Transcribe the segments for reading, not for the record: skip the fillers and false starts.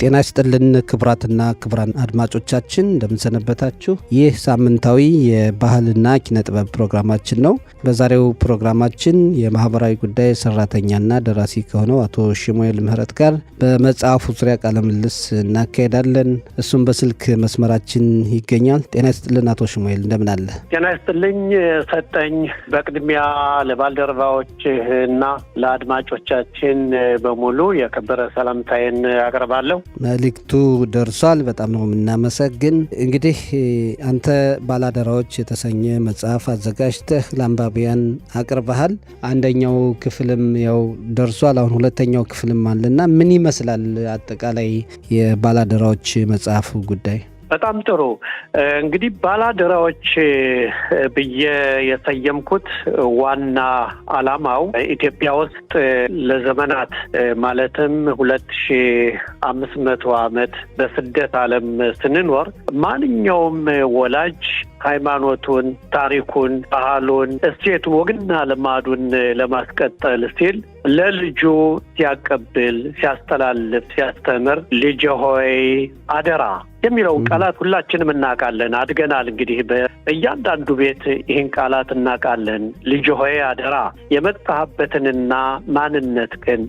ጤና ይስጥልን ክቡራትና ክቡራን አድማጮቻችን እንደምንሰነበታችሁ። ይህ ሳምንታዊ የባህልና ኪነ ጥበብ ፕሮግራማችን ነው። በዛሬው ፕሮግራማችን የማህበራዊ ጉዳይ ሰራተኛና ደራሲ ከሆነው አቶ ሽሙኤል ምህረት ጋር በመጽሐፉ ዙሪያ ቃለ ምልልስ እናካሄዳለን። እሱም በስልክ መስመራችን ይገኛል። ጤና ይስጥልን አቶ ሽሙኤል እንደምን አለ? ጤና ይስጥልኝ ሰጠኝ። በቅድሚያ ለባልደረባዎችና ለአድማጮቻችን በሙሉ የከበረ ሰላምታዬን አቀርባለሁ። መልእክቱ ደርሷል። በጣም ነው የምናመሰግን። እንግዲህ አንተ ባላደራዎች የተሰኘ መጽሐፍ አዘጋጅተህ ለአንባቢያን አቅርበሃል። አንደኛው ክፍልም ያው ደርሷል። አሁን ሁለተኛው ክፍልም አለና ምን ይመስላል አጠቃላይ የባላደራዎች መጽሐፍ ጉዳይ? በጣም ጥሩ። እንግዲህ ባላደራዎች ብዬ የሰየምኩት ዋና ዓላማው ኢትዮጵያ ውስጥ ለዘመናት ማለትም 2500 ዓመት በስደት ዓለም ስንኖር ማንኛውም ወላጅ ሃይማኖቱን፣ ታሪኩን፣ ባህሉን፣ እሴቱን፣ ወግና ልማዱን ለማስቀጠል ሲል ለልጁ ሲያቀብል፣ ሲያስተላልፍ፣ ሲያስተምር ልጅ ሆይ አደራ የሚለውን ቃላት ሁላችንም እናውቃለን። አድገናል። እንግዲህ በእያንዳንዱ ቤት ይህን ቃላት እናውቃለን። ልጅ ሆይ አደራ የመጣህበትንና ማንነትህን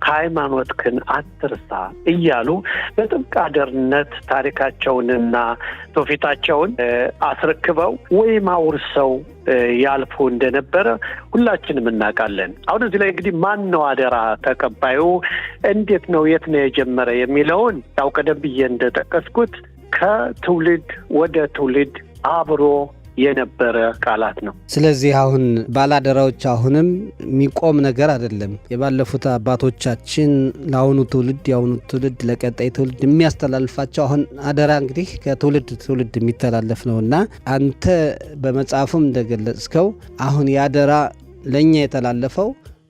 ሃይማኖትህን አትርሳ እያሉ በጥብቅ አደርነት ታሪካቸውንና ትውፊታቸውን አስረክበው ወይም አውርሰው ያልፉ እንደነበረ ሁላችንም እናውቃለን። አሁን እዚህ ላይ እንግዲህ ማን ነው አደራ ተቀባዩ? እንዴት ነው? የት ነው የጀመረ? የሚለውን ያው ቀደም ብዬ እንደጠቀስኩት ከትውልድ ወደ ትውልድ አብሮ የነበረ ቃላት ነው። ስለዚህ አሁን ባላደራዎች አሁንም የሚቆም ነገር አይደለም። የባለፉት አባቶቻችን ለአሁኑ ትውልድ ለቀጣይ ትውልድ የሚያስተላልፋቸው አሁን አደራ እንግዲህ ከትውልድ ትውልድ የሚተላለፍ ነውና አንተ በመጽሐፉም እንደገለጽከው አሁን የአደራ ለኛ የተላለፈው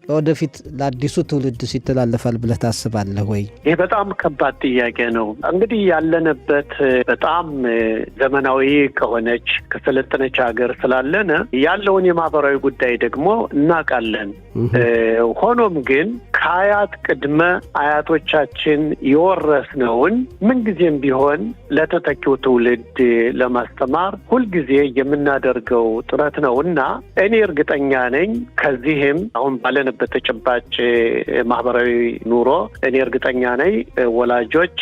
ለወደፊት ለአዲሱ ትውልድ ሲተላለፋል ብለህ ታስባለህ ወይ? ይህ በጣም ከባድ ጥያቄ ነው። እንግዲህ ያለንበት በጣም ዘመናዊ ከሆነች ከሰለጠነች ሀገር ስላለነ ያለውን የማህበራዊ ጉዳይ ደግሞ እናውቃለን። ሆኖም ግን ከአያት ቅድመ አያቶቻችን የወረስነውን ምንጊዜም ቢሆን ለተተኪው ትውልድ ለማስተማር ሁልጊዜ የምናደርገው ጥረት ነው እና እኔ እርግጠኛ ነኝ ከዚህም አሁን ባለን በተጨባጭ ማህበራዊ ኑሮ እኔ እርግጠኛ ነኝ ወላጆች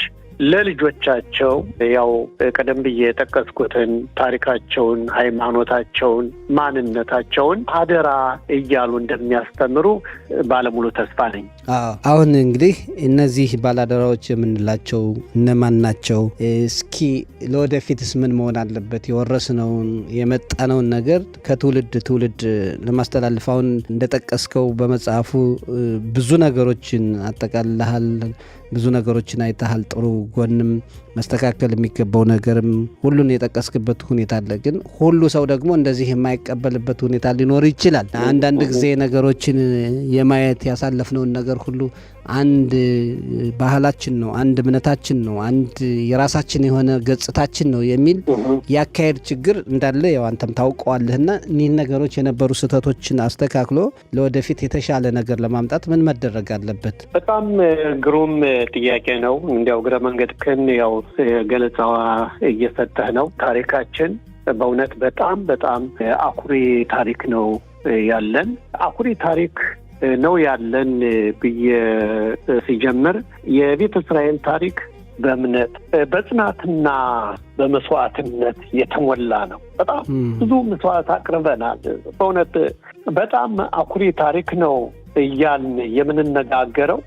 ለልጆቻቸው ያው ቀደም ብዬ የጠቀስኩትን ታሪካቸውን፣ ሃይማኖታቸውን፣ ማንነታቸውን አደራ እያሉ እንደሚያስተምሩ ባለሙሉ ተስፋ ነኝ። አሁን እንግዲህ እነዚህ ባላደራዎች የምንላቸው እነማን ናቸው? እስኪ ለወደፊትስ ምን መሆን አለበት? የወረስነውን የመጣነውን ነገር ከትውልድ ትውልድ ለማስተላለፍ አሁን እንደጠቀስከው በመጽሐፉ ብዙ ነገሮችን አጠቃልለሃል። ብዙ ነገሮችን አይተሃል። ጥሩ ጎንም መስተካከል የሚገባው ነገርም ሁሉን የጠቀስክበት ሁኔታ አለ። ግን ሁሉ ሰው ደግሞ እንደዚህ የማይቀበልበት ሁኔታ ሊኖር ይችላል። አንዳንድ ጊዜ ነገሮችን የማየት ያሳለፍነውን ነገር ሁሉ አንድ ባህላችን ነው፣ አንድ እምነታችን ነው፣ አንድ የራሳችን የሆነ ገጽታችን ነው የሚል ያካሄድ ችግር እንዳለ ያው አንተም ታውቀዋለህና እኒህን ነገሮች የነበሩ ስህተቶችን አስተካክሎ ለወደፊት የተሻለ ነገር ለማምጣት ምን መደረግ አለበት? በጣም ግሩም ጥያቄ ነው። እንዲያው እግረ መንገድክን ያው ገለጻዋ እየሰጠህ ነው። ታሪካችን በእውነት በጣም በጣም አኩሪ ታሪክ ነው ያለን። አኩሪ ታሪክ ነው ያለን ብዬ ሲጀምር የቤተ እስራኤል ታሪክ በእምነት በጽናትና በመስዋዕትነት የተሞላ ነው። በጣም ብዙ መስዋዕት አቅርበናል። በእውነት በጣም አኩሪ ታሪክ ነው እያልን የምንነጋገረው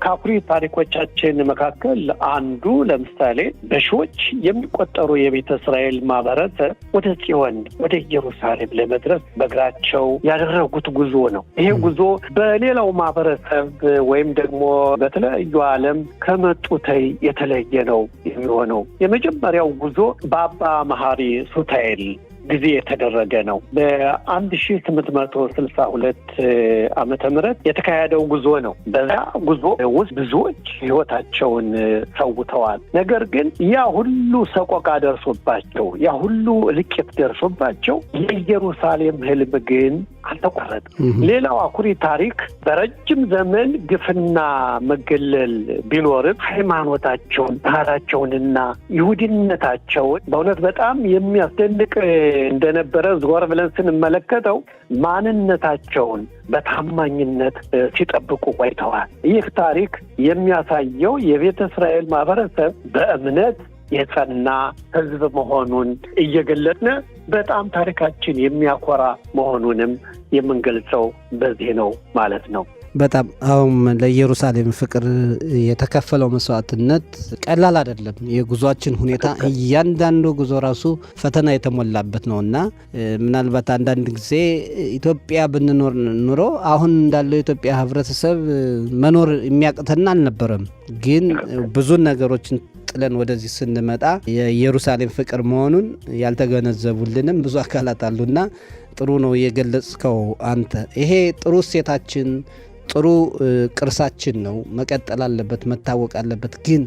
ከአኩሪ ታሪኮቻችን መካከል አንዱ ለምሳሌ በሺዎች የሚቆጠሩ የቤተ እስራኤል ማህበረሰብ ወደ ጽዮን ወደ ኢየሩሳሌም ለመድረስ በእግራቸው ያደረጉት ጉዞ ነው። ይሄ ጉዞ በሌላው ማህበረሰብ ወይም ደግሞ በተለያዩ ዓለም ከመጡት የተለየ ነው የሚሆነው። የመጀመሪያው ጉዞ በአባ መሐሪ ሱታኤል ጊዜ የተደረገ ነው። በ1862 ዓመተ ምህረት የተካሄደው ጉዞ ነው። በዛ ጉዞ ውስጥ ብዙዎች ሕይወታቸውን ሰውተዋል። ነገር ግን ያ ሁሉ ሰቆቃ ደርሶባቸው፣ ያ ሁሉ እልቂት ደርሶባቸው የኢየሩሳሌም ህልም ግን አልተቋረጠም። ሌላው አኩሪ ታሪክ በረጅም ዘመን ግፍና መገለል ቢኖርም ሃይማኖታቸውን፣ ባህላቸውንና ይሁዲነታቸውን በእውነት በጣም የሚያስደንቅ እንደነበረ ዞር ብለን ስንመለከተው ማንነታቸውን በታማኝነት ሲጠብቁ ቆይተዋል። ይህ ታሪክ የሚያሳየው የቤተ እስራኤል ማህበረሰብ በእምነት የጸና ህዝብ መሆኑን እየገለጽን በጣም ታሪካችን የሚያኮራ መሆኑንም የምንገልጸው በዚህ ነው ማለት ነው። በጣም አሁን ለኢየሩሳሌም ፍቅር የተከፈለው መስዋዕትነት ቀላል አይደለም። የጉዟችን ሁኔታ እያንዳንዱ ጉዞ ራሱ ፈተና የተሞላበት ነውና ምናልባት አንዳንድ ጊዜ ኢትዮጵያ ብንኖር ኑሮ አሁን እንዳለው የኢትዮጵያ ህብረተሰብ መኖር የሚያቅተን አልነበረም። ግን ብዙ ነገሮችን ጥለን ወደዚህ ስንመጣ የኢየሩሳሌም ፍቅር መሆኑን ያልተገነዘቡልንም ብዙ አካላት አሉና ጥሩ ነው የገለጽከው አንተ። ይሄ ጥሩ እሴታችን ጥሩ ቅርሳችን ነው፣ መቀጠል አለበት፣ መታወቅ አለበት። ግን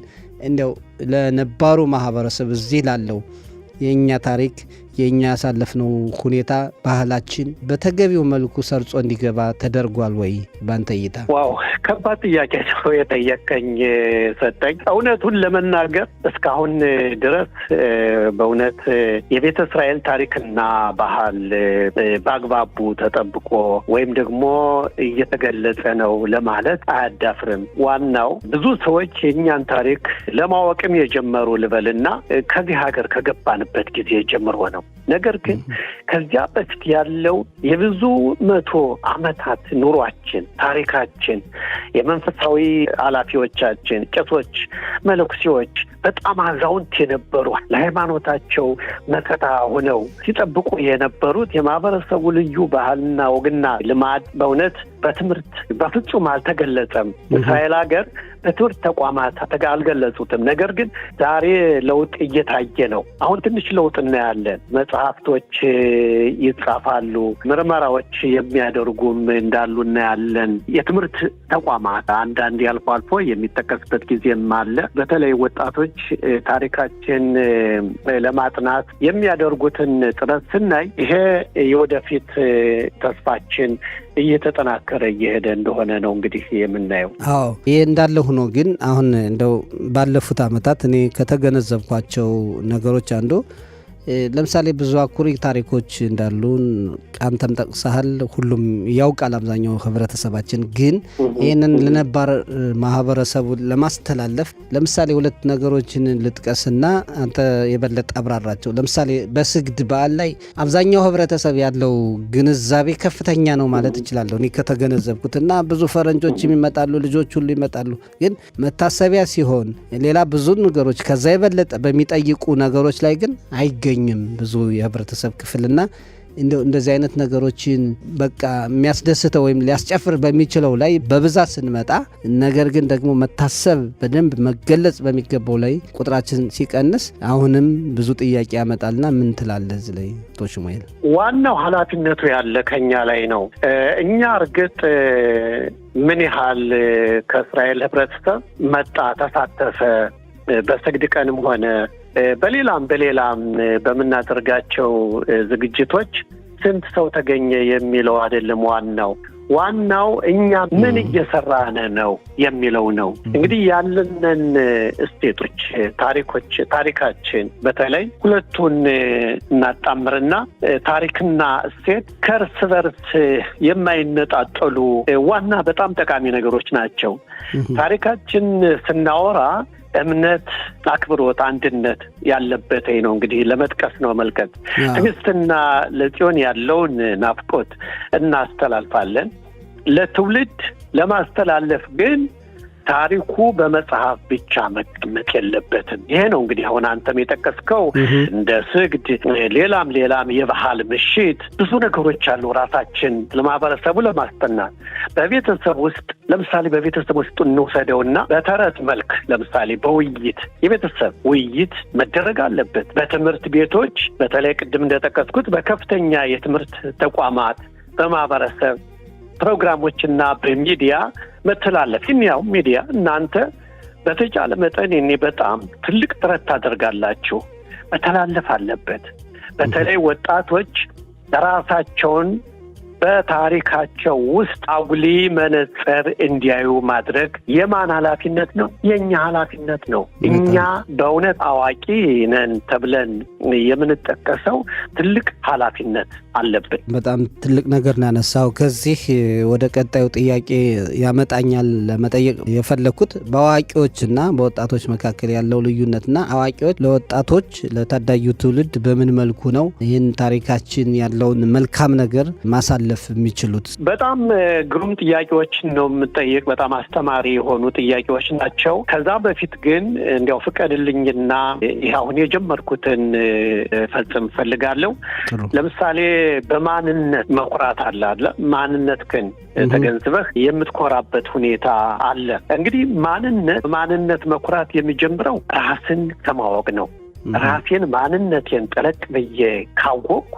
እንዲያው ለነባሩ ማህበረሰብ እዚህ ላለው የእኛ ታሪክ የእኛ ያሳለፍነው ሁኔታ ባህላችን በተገቢው መልኩ ሰርጾ እንዲገባ ተደርጓል ወይ ባንተ እይታ? ዋው ከባድ ጥያቄ ነው የጠየቀኝ ሰጠኝ። እውነቱን ለመናገር እስካሁን ድረስ በእውነት የቤተ እስራኤል ታሪክና ባህል በአግባቡ ተጠብቆ ወይም ደግሞ እየተገለጸ ነው ለማለት አያዳፍርም። ዋናው ብዙ ሰዎች የእኛን ታሪክ ለማወቅም የጀመሩ ልበልና ከዚህ ሀገር ከገባንበት ጊዜ ጀምሮ ነው። ነገር ግን ከዚያ በፊት ያለው የብዙ መቶ ዓመታት ኑሯችን፣ ታሪካችን፣ የመንፈሳዊ ኃላፊዎቻችን፣ ቄሶች፣ መነኩሴዎች በጣም አዛውንት የነበሩ ለሃይማኖታቸው መከታ ሆነው ሲጠብቁ የነበሩት የማህበረሰቡ ልዩ ባህልና ወግና ልማድ በእውነት በትምህርት በፍጹም አልተገለጸም። እስራኤል ሀገር በትምህርት ተቋማት አልገለጹትም። ነገር ግን ዛሬ ለውጥ እየታየ ነው። አሁን ትንሽ ለውጥ እናያለን። መጽሐፍቶች ይጻፋሉ፣ ምርመራዎች የሚያደርጉም እንዳሉ እናያለን። የትምህርት ተቋማት አንዳንድ አልፎ አልፎ የሚጠቀስበት ጊዜም አለ። በተለይ ወጣቶች ታሪካችን ለማጥናት የሚያደርጉትን ጥረት ስናይ ይሄ የወደፊት ተስፋችን እየተጠናከረ እየሄደ እንደሆነ ነው እንግዲህ የምናየው። አዎ ይሄ እንዳለ ሆኖ ግን አሁን እንደው ባለፉት ዓመታት እኔ ከተገነዘብኳቸው ነገሮች አንዱ ለምሳሌ ብዙ አኩሪ ታሪኮች እንዳሉን አንተም ጠቅሰሃል። ሁሉም ያውቃል አብዛኛው ህብረተሰባችን። ግን ይህንን ለነባር ማህበረሰቡ ለማስተላለፍ ለምሳሌ ሁለት ነገሮችን ልጥቀስና አንተ የበለጠ አብራራቸው። ለምሳሌ በስግድ በዓል ላይ አብዛኛው ህብረተሰብ ያለው ግንዛቤ ከፍተኛ ነው ማለት እችላለሁ እኔ ከተገነዘብኩትና ብዙ ፈረንጆች ይመጣሉ፣ ልጆች ሁሉ ይመጣሉ። ግን መታሰቢያ ሲሆን ሌላ ብዙ ነገሮች ከዛ የበለጠ በሚጠይቁ ነገሮች ላይ ግን አይገኙም ብዙ የህብረተሰብ ክፍልና እንደዚህ አይነት ነገሮችን በቃ የሚያስደስተው ወይም ሊያስጨፍር በሚችለው ላይ በብዛት ስንመጣ፣ ነገር ግን ደግሞ መታሰብ በደንብ መገለጽ በሚገባው ላይ ቁጥራችን ሲቀንስ አሁንም ብዙ ጥያቄ ያመጣልና ምን ትላለህ እዚህ ላይ ቶሽሞይል? ዋናው ኃላፊነቱ ያለ ከኛ ላይ ነው። እኛ እርግጥ ምን ያህል ከእስራኤል ህብረተሰብ መጣ ተሳተፈ በሰግድ ቀንም ሆነ በሌላም በምናደርጋቸው ዝግጅቶች ስንት ሰው ተገኘ የሚለው አይደለም። ዋናው እኛ ምን እየሰራን ነው የሚለው ነው። እንግዲህ ያለንን እስቴቶች፣ ታሪካችን በተለይ ሁለቱን እናጣምርና ታሪክና እስቴት ከእርስ በርስ የማይነጣጠሉ ዋና በጣም ጠቃሚ ነገሮች ናቸው። ታሪካችን ስናወራ እምነት፣ አክብሮት፣ አንድነት ያለበት ነው። እንግዲህ ለመጥቀስ ነው መልከት ትዕግስትና ለጽዮን ያለውን ናፍቆት እናስተላልፋለን። ለትውልድ ለማስተላለፍ ግን ታሪኩ በመጽሐፍ ብቻ መቀመጥ የለበትም። ይሄ ነው እንግዲህ አሁን አንተም የጠቀስከው እንደ ስግድ፣ ሌላም የባህል ምሽት ብዙ ነገሮች አሉ። ራሳችን ለማህበረሰቡ ለማስጠናት በቤተሰብ ውስጥ ለምሳሌ በቤተሰብ ውስጥ እንውሰደውና በተረት መልክ ለምሳሌ በውይይት የቤተሰብ ውይይት መደረግ አለበት። በትምህርት ቤቶች በተለይ ቅድም እንደጠቀስኩት በከፍተኛ የትምህርት ተቋማት በማህበረሰብ ፕሮግራሞችና በሚዲያ መተላለፍ። ያው ሚዲያ እናንተ በተቻለ መጠን እኔ በጣም ትልቅ ጥረት ታደርጋላችሁ፣ መተላለፍ አለበት። በተለይ ወጣቶች ራሳቸውን በታሪካቸው ውስጥ አጉሊ መነጽር እንዲያዩ ማድረግ የማን ኃላፊነት ነው? የኛ ኃላፊነት ነው። እኛ በእውነት አዋቂ ነን ተብለን የምንጠቀሰው ትልቅ ኃላፊነት አለብን። በጣም ትልቅ ነገር ነው ያነሳው። ከዚህ ወደ ቀጣዩ ጥያቄ ያመጣኛል ለመጠየቅ የፈለኩት በአዋቂዎችና በወጣቶች መካከል ያለው ልዩነትና አዋቂዎች ለወጣቶች ለታዳጊው ትውልድ በምን መልኩ ነው ይህን ታሪካችን ያለውን መልካም ነገር ማሳለፍ የሚችሉት? በጣም ግሩም ጥያቄዎችን ነው የምጠይቅ። በጣም አስተማሪ የሆኑ ጥያቄዎች ናቸው። ከዛ በፊት ግን እንዲያው ፍቀድልኝና ይህ አሁን የጀመርኩትን ፈጽም ፈልጋለሁ። ለምሳሌ በማንነት መኩራት አለ። ማንነት ግን ተገንዝበህ የምትኮራበት ሁኔታ አለ። እንግዲህ ማንነት መኩራት የሚጀምረው ራስን ከማወቅ ነው። ራሴን ማንነቴን ጠለቅ ብዬ ካወቅኩ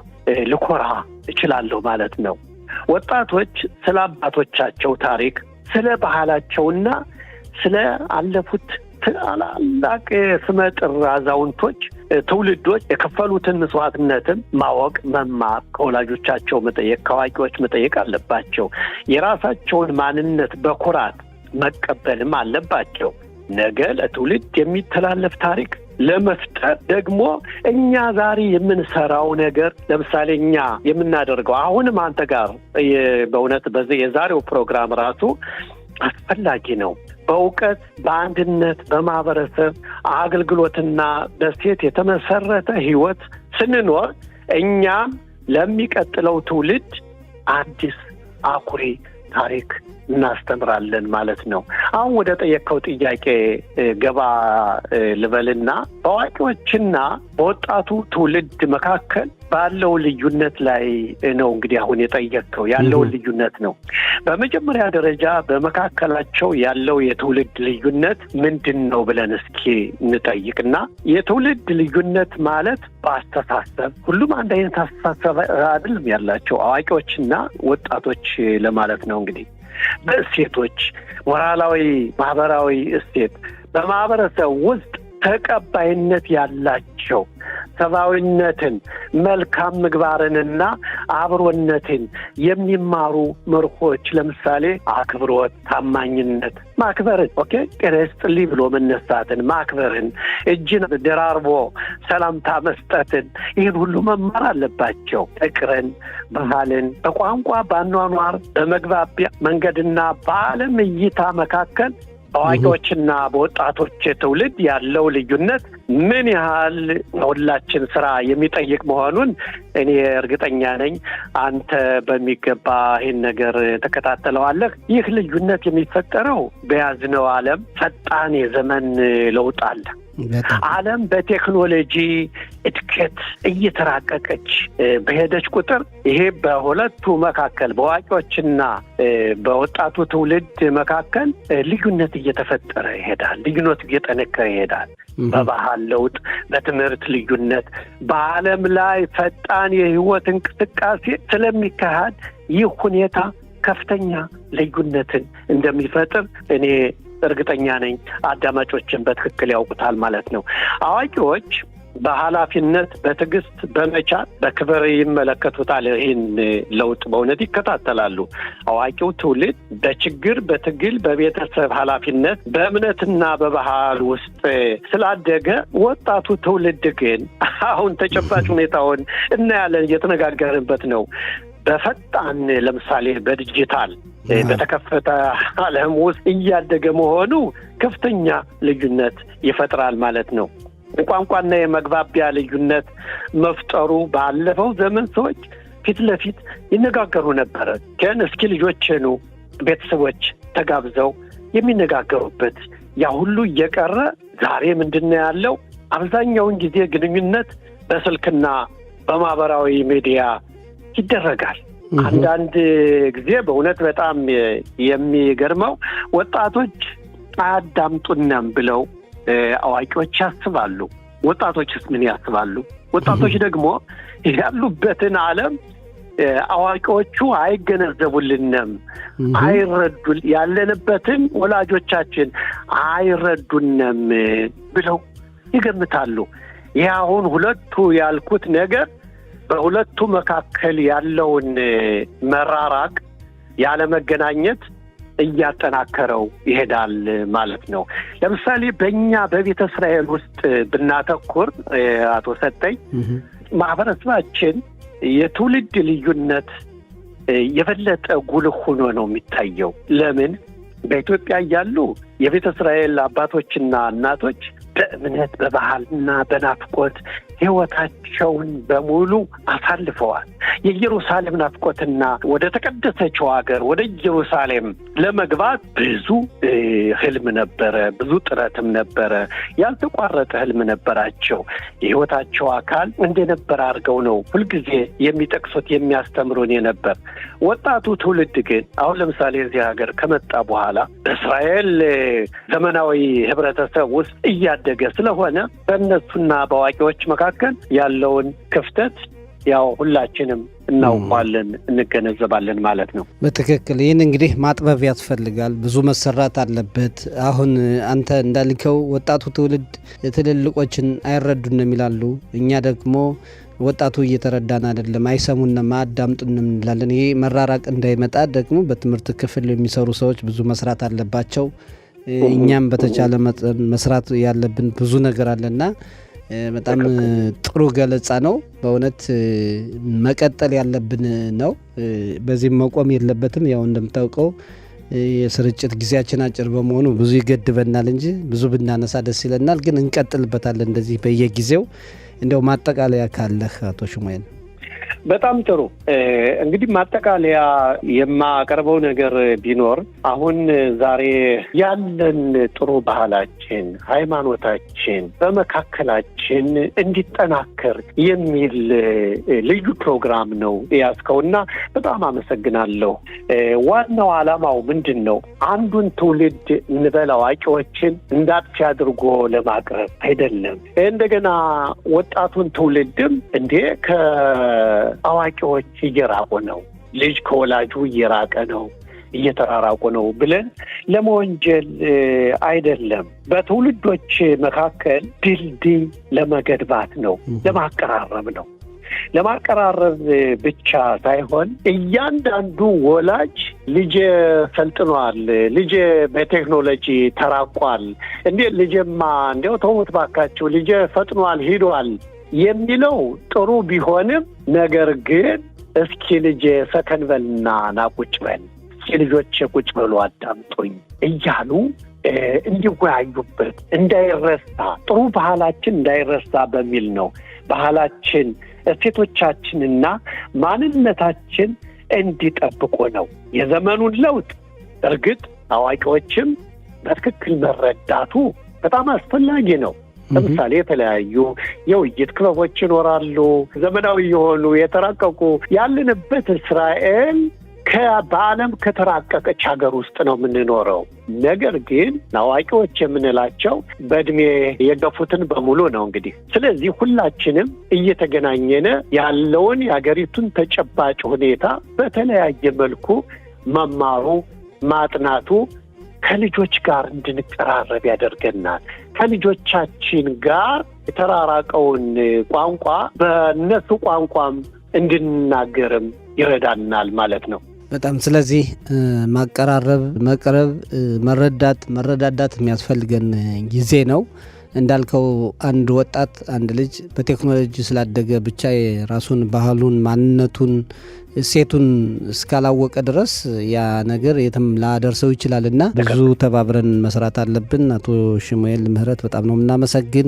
ልኮራ እችላለሁ ማለት ነው። ወጣቶች ስለ አባቶቻቸው ታሪክ፣ ስለ ባህላቸውና ስለ አለፉት ታላላቅ ስመጥር አዛውንቶች ትውልዶች የከፈሉትን መስዋዕትነትም ማወቅ፣ መማር፣ ከወላጆቻቸው መጠየቅ፣ ከአዋቂዎች መጠየቅ አለባቸው። የራሳቸውን ማንነት በኩራት መቀበልም አለባቸው። ነገ ለትውልድ የሚተላለፍ ታሪክ ለመፍጠር ደግሞ እኛ ዛሬ የምንሰራው ነገር ለምሳሌ እኛ የምናደርገው አሁንም አንተ ጋር በእውነት በዚህ የዛሬው ፕሮግራም ራሱ አስፈላጊ ነው። በእውቀት በአንድነት በማህበረሰብ አገልግሎትና በሴት የተመሰረተ ህይወት ስንኖር እኛም ለሚቀጥለው ትውልድ አዲስ አኩሪ ታሪክ እናስተምራለን ማለት ነው። አሁን ወደ ጠየቀው ጥያቄ ገባ ልበልና በአዋቂዎችና በወጣቱ ትውልድ መካከል ባለው ልዩነት ላይ ነው እንግዲህ አሁን የጠየቀው ያለውን ልዩነት ነው። በመጀመሪያ ደረጃ በመካከላቸው ያለው የትውልድ ልዩነት ምንድን ነው ብለን እስኪ እንጠይቅና የትውልድ ልዩነት ማለት በአስተሳሰብ ሁሉም አንድ አይነት አስተሳሰብ አይደለም ያላቸው አዋቂዎችና ወጣቶች ለማለት ነው። እንግዲህ በእሴቶች ሞራላዊ፣ ማህበራዊ እሴት በማህበረሰብ ውስጥ ተቀባይነት ያላቸው ሰብአዊነትን፣ መልካም ምግባርንና አብሮነትን የሚማሩ መርሆች ለምሳሌ አክብሮት፣ ታማኝነት፣ ማክበርን ጤና ይስጥልኝ ብሎ መነሳትን፣ ማክበርን፣ እጅን ደራርቦ ሰላምታ መስጠትን ይህን ሁሉ መማር አለባቸው። ፍቅርን፣ ባህልን በቋንቋ በአኗኗር በመግባቢያ መንገድና በዓለም እይታ መካከል በአዋቂዎችና በወጣቶች ትውልድ ያለው ልዩነት ምን ያህል ሁላችን ስራ የሚጠይቅ መሆኑን እኔ እርግጠኛ ነኝ። አንተ በሚገባ ይህን ነገር ተከታተለዋለህ። ይህ ልዩነት የሚፈጠረው በያዝነው ዓለም ፈጣን የዘመን ለውጥ አለ። ዓለም በቴክኖሎጂ እድገት እየተራቀቀች በሄደች ቁጥር ይሄ በሁለቱ መካከል በአዋቂዎችና በወጣቱ ትውልድ መካከል ልዩነት እየተፈጠረ ይሄዳል። ልዩነት እየጠነከረ ይሄዳል። በባህል ለውጥ፣ በትምህርት ልዩነት፣ በዓለም ላይ ፈጣን የህይወት እንቅስቃሴ ስለሚካሄድ ይህ ሁኔታ ከፍተኛ ልዩነትን እንደሚፈጥር እኔ እርግጠኛ ነኝ። አዳማጮችን በትክክል ያውቁታል ማለት ነው። አዋቂዎች በኃላፊነት በትዕግስት በመቻል በክብር ይመለከቱታል። ይህን ለውጥ በእውነት ይከታተላሉ። አዋቂው ትውልድ በችግር በትግል በቤተሰብ ኃላፊነት በእምነትና በባህል ውስጥ ስላደገ ወጣቱ ትውልድ ግን አሁን ተጨባጭ ሁኔታውን እናያለን፣ እየተነጋገርንበት ነው። በፈጣን ለምሳሌ በዲጂታል በተከፈተ ዓለም ውስጥ እያደገ መሆኑ ከፍተኛ ልዩነት ይፈጥራል ማለት ነው። ቋንቋና የመግባቢያ ልዩነት መፍጠሩ ባለፈው ዘመን ሰዎች ፊት ለፊት ይነጋገሩ ነበር። ግን እስኪ ልጆችኑ ቤተሰቦች ተጋብዘው የሚነጋገሩበት ያ ሁሉ እየቀረ ዛሬ ምንድነው ያለው? አብዛኛውን ጊዜ ግንኙነት በስልክና በማህበራዊ ሚዲያ ይደረጋል። አንዳንድ ጊዜ በእውነት በጣም የሚገርመው ወጣቶች አያዳምጡንም ብለው አዋቂዎች ያስባሉ። ወጣቶችስ ምን ያስባሉ? ወጣቶች ደግሞ ያሉበትን ዓለም አዋቂዎቹ አይገነዘቡልንም፣ ያለንበትን ወላጆቻችን አይረዱንም ብለው ይገምታሉ። ይህ አሁን ሁለቱ ያልኩት ነገር በሁለቱ መካከል ያለውን መራራቅ፣ ያለመገናኘት እያጠናከረው ይሄዳል ማለት ነው። ለምሳሌ በእኛ በቤተ እስራኤል ውስጥ ብናተኩር አቶ ሰጠኝ፣ ማህበረሰባችን የትውልድ ልዩነት የበለጠ ጉልህ ሆኖ ነው የሚታየው። ለምን? በኢትዮጵያ ያሉ የቤተ እስራኤል አባቶችና እናቶች በእምነት በባህልና በናፍቆት ሕይወታቸውን በሙሉ አሳልፈዋል። የኢየሩሳሌም ናፍቆትና ወደ ተቀደሰችው ሀገር ወደ ኢየሩሳሌም ለመግባት ብዙ ህልም ነበረ፣ ብዙ ጥረትም ነበረ፣ ያልተቋረጠ ህልም ነበራቸው። የሕይወታቸው አካል እንደነበር አድርገው ነው ሁልጊዜ የሚጠቅሱት የሚያስተምሩን የነበር። ወጣቱ ትውልድ ግን አሁን ለምሳሌ እዚህ ሀገር ከመጣ በኋላ በእስራኤል ዘመናዊ ህብረተሰብ ውስጥ እያደገ ስለሆነ በእነሱና በአዋቂዎች መካከል ያለውን ክፍተት ያው ሁላችንም እናውቃለን፣ እንገነዘባለን ማለት ነው። በትክክል ይህን እንግዲህ ማጥበብ ያስፈልጋል። ብዙ መሰራት አለበት። አሁን አንተ እንዳልከው ወጣቱ ትውልድ ትልልቆችን አይረዱንም ይላሉ። እኛ ደግሞ ወጣቱ እየተረዳን አይደለም፣ አይሰሙንም፣ አያዳምጡንም እንላለን። ይሄ መራራቅ እንዳይመጣ ደግሞ በትምህርት ክፍል የሚሰሩ ሰዎች ብዙ መስራት አለባቸው። እኛም በተቻለ መጠን መስራት ያለብን ብዙ ነገር አለና በጣም ጥሩ ገለጻ ነው። በእውነት መቀጠል ያለብን ነው። በዚህም መቆም የለበትም። ያው እንደምታውቀው የስርጭት ጊዜያችን አጭር በመሆኑ ብዙ ይገድበናል እንጂ ብዙ ብናነሳ ደስ ይለናል። ግን እንቀጥልበታለን እንደዚህ በየጊዜው። እንደው ማጠቃለያ ካለህ አቶ ሽሙኤል? በጣም ጥሩ። እንግዲህ ማጠቃለያ የማቀርበው ነገር ቢኖር አሁን ዛሬ ያለን ጥሩ ባህላችን፣ ሃይማኖታችን በመካከላችን እንዲጠናከር የሚል ልዩ ፕሮግራም ነው ያዝከውና በጣም አመሰግናለሁ። ዋናው ዓላማው ምንድን ነው? አንዱን ትውልድ እንበል አዋቂዎችን እንዳጥፊ አድርጎ ለማቅረብ አይደለም። እንደገና ወጣቱን ትውልድም እንዴ አዋቂዎች እየራቁ ነው፣ ልጅ ከወላጁ እየራቀ ነው፣ እየተራራቁ ነው ብለን ለመወንጀል አይደለም። በትውልዶች መካከል ድልድይ ለመገንባት ነው፣ ለማቀራረብ ነው። ለማቀራረብ ብቻ ሳይሆን እያንዳንዱ ወላጅ ልጄ ሰልጥኗል፣ ልጄ በቴክኖሎጂ ተራቋል፣ እንዴት ልጄማ እንዲያው ተውት ባካችሁ፣ ልጄ ፈጥኗል፣ ሂዷል የሚለው ጥሩ ቢሆንም ነገር ግን እስኪ ልጄ ሰከን በልና ና ቁጭ በል፣ እስኪ ልጆቼ ቁጭ በሉ አዳምጡኝ እያሉ እንዲወያዩበት እንዳይረሳ፣ ጥሩ ባህላችን እንዳይረሳ በሚል ነው። ባህላችን፣ እሴቶቻችንና ማንነታችን እንዲጠብቁ ነው። የዘመኑን ለውጥ እርግጥ አዋቂዎችም በትክክል መረዳቱ በጣም አስፈላጊ ነው። ለምሳሌ የተለያዩ የውይይት ክለቦች ይኖራሉ። ዘመናዊ የሆኑ የተራቀቁ ያለንበት እስራኤል በዓለም ከተራቀቀች ሀገር ውስጥ ነው የምንኖረው። ነገር ግን አዋቂዎች የምንላቸው በእድሜ የገፉትን በሙሉ ነው እንግዲህ። ስለዚህ ሁላችንም እየተገናኘነ ያለውን የሀገሪቱን ተጨባጭ ሁኔታ በተለያየ መልኩ መማሩ ማጥናቱ ከልጆች ጋር እንድንቀራረብ ያደርገናል። ከልጆቻችን ጋር የተራራቀውን ቋንቋ በእነሱ ቋንቋም እንድንናገርም ይረዳናል ማለት ነው። በጣም ስለዚህ ማቀራረብ፣ መቅረብ፣ መረዳዳት የሚያስፈልገን ጊዜ ነው። እንዳልከው አንድ ወጣት አንድ ልጅ በቴክኖሎጂ ስላደገ ብቻ የራሱን ባህሉን ማንነቱን እሴቱን እስካላወቀ ድረስ ያ ነገር የትም ላደርሰው ይችላልና ብዙ ተባብረን መስራት አለብን። አቶ ሽሙኤል ምህረት በጣም ነው የምናመሰግን።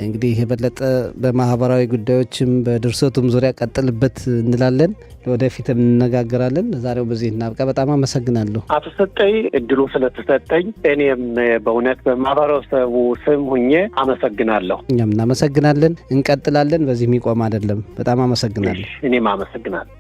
እንግዲህ የበለጠ በማህበራዊ ጉዳዮችም በድርሰቱም ዙሪያ ቀጥልበት እንላለን። ወደፊት እንነጋገራለን። ዛሬው በዚህ እናብቃ። በጣም አመሰግናለሁ አቶ ሰጠኝ፣ እድሉ ስለተሰጠኝ እኔም በእውነት በማህበረሰቡ ስም ሁኜ አመሰግናለሁ። እኛም እናመሰግናለን። እንቀጥላለን። በዚህ የሚቆም አይደለም። በጣም አመሰግናለሁ። እኔም አመሰግናለሁ።